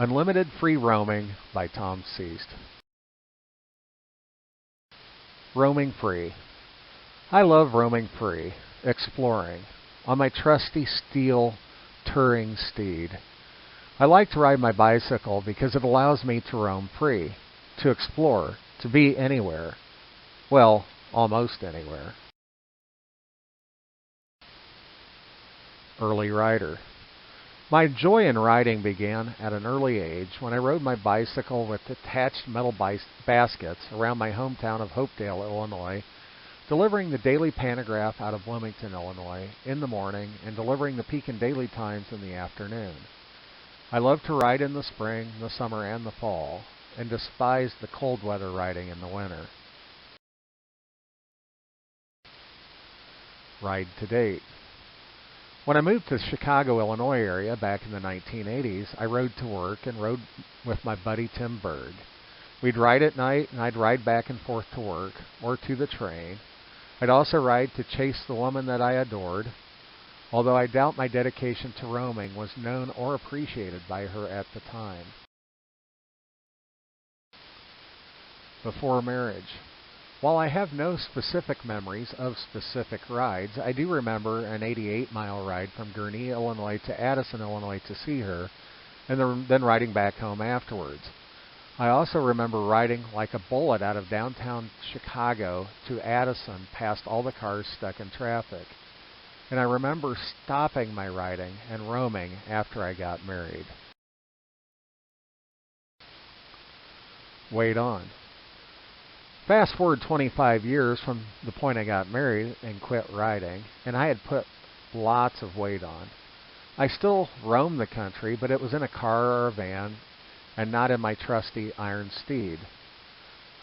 Unlimited Free Roaming by Tom Seast. Roaming free. I love roaming free, exploring, on my trusty steel touring steed. I like to ride my bicycle because it allows me to roam free, to explore, to be anywhere. Well, almost anywhere. Early rider. My joy in riding began at an early age when I rode my bicycle with attached metal baskets around my hometown of Hopedale, Illinois, delivering the Daily Pantograph out of Bloomington, Illinois, in the morning and delivering the Pekin Daily Times in the afternoon. I loved to ride in the spring, the summer, and the fall, and despised the cold weather riding in the winter. Ride to date. When I moved to the Chicago, Illinois area back in the 1980s, I rode to work and rode with my buddy Tim Berg. We'd ride at night, and I'd ride back and forth to work or to the train. I'd also ride to chase the woman that I adored, although I doubt my dedication to roaming was known or appreciated by her at the time. Before marriage. While I have no specific memories of specific rides, I do remember an 88-mile ride from Gurnee, Illinois to Addison, Illinois to see her, and then riding back home afterwards. I also remember riding like a bullet out of downtown Chicago to Addison past all the cars stuck in traffic. And I remember stopping my riding and roaming after I got married. Wait on. Fast forward 25 years from the point I got married and quit riding, and I had put lots of weight on. I still roamed the country, but it was in a car or a van and not in my trusty iron steed.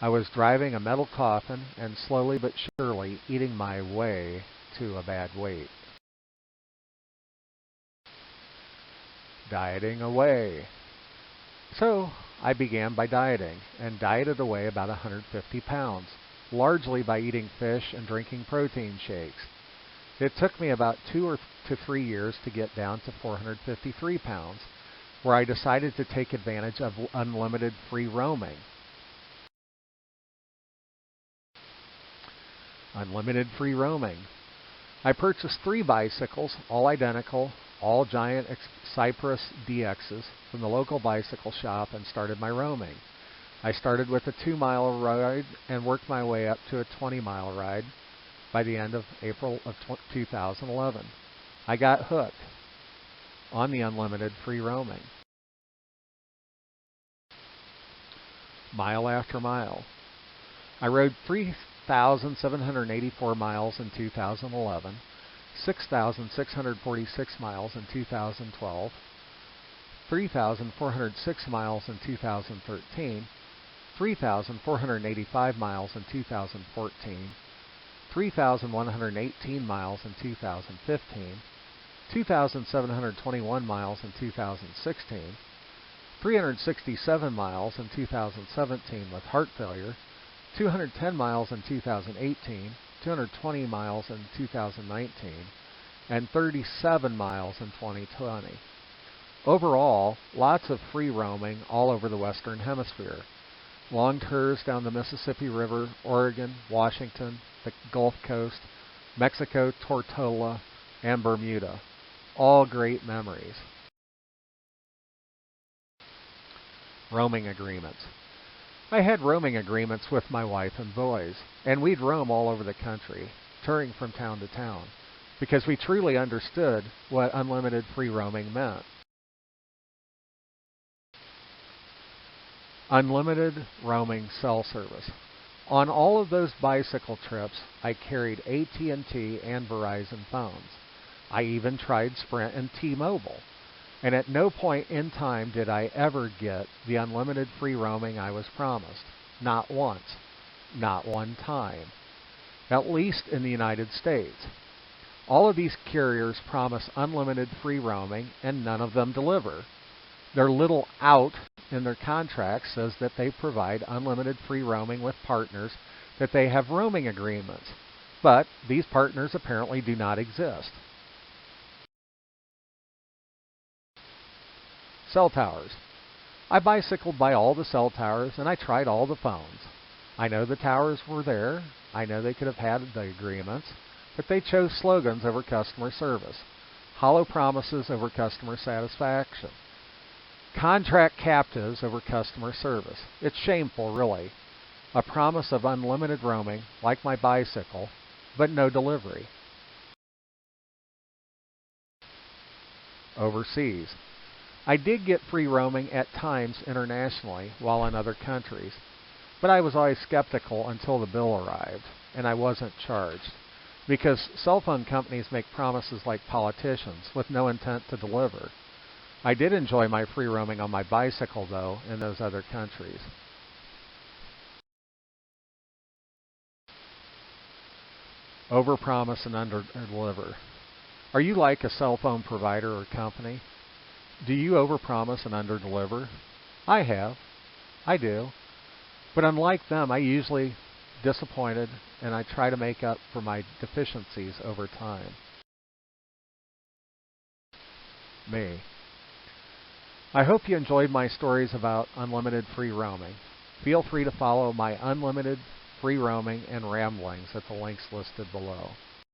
I was driving a metal coffin and slowly but surely eating my way to a bad weight. Dieting away. So I began by dieting and dieted away about 150 pounds, largely by eating fish and drinking protein shakes. It took me about 2 to 3 years to get down to 453 pounds, where I decided to take advantage of unlimited free roaming. Unlimited free roaming. I purchased 3 bicycles, all identical, all giant Cypress DXs from the local bicycle shop and started my roaming. I started with a 2-mile ride and worked my way up to a 20-mile ride by the end of April of 2011. I got hooked on the unlimited free roaming. Mile after mile. I rode 3,784 miles in 2011. 6,646 miles in 2012, 3,406 miles in 2013, 3,485 miles in 2014, 3,118 miles in 2015, 2,721 miles in 2016, 367 miles in 2017 with heart failure, 210 miles in 2018, 220 miles in 2019, and 37 miles in 2020. Overall, lots of free roaming all over the Western Hemisphere. Long tours down the Mississippi River, Oregon, Washington, the Gulf Coast, Mexico, Tortola, and Bermuda. All great memories. Roaming agreements. I had roaming agreements with my wife and boys, and we'd roam all over the country, touring from town to town, because we truly understood what unlimited free roaming meant. Unlimited roaming cell service. On all of those bicycle trips, I carried AT&T and Verizon phones. I even tried Sprint and T-Mobile. And at no point in time did I ever get the unlimited free roaming I was promised. Not once. Not one time. At least in the United States. All of these carriers promise unlimited free roaming, and none of them deliver. Their little out in their contract says that they provide unlimited free roaming with partners that they have roaming agreements. But these partners apparently do not exist. Cell towers. I bicycled by all the cell towers and I tried all the phones. I know the towers were there. I know they could have had the agreements, but they chose slogans over customer service, hollow promises over customer satisfaction, contract captives over customer service. It's shameful, really. A promise of unlimited roaming, like my bicycle, but no delivery. Overseas. I did get free roaming at times internationally while in other countries, but I was always skeptical until the bill arrived, and I wasn't charged. Because cell phone companies make promises like politicians with no intent to deliver. I did enjoy my free roaming on my bicycle, though, in those other countries. Overpromise and underdeliver. Are you like a cell phone provider or company? Do you overpromise and underdeliver? I have. I do. But unlike them, I usually disappointed and I try to make up for my deficiencies over time. Me. I hope you enjoyed my stories about unlimited free roaming. Feel free to follow my unlimited free roaming and ramblings at the links listed below.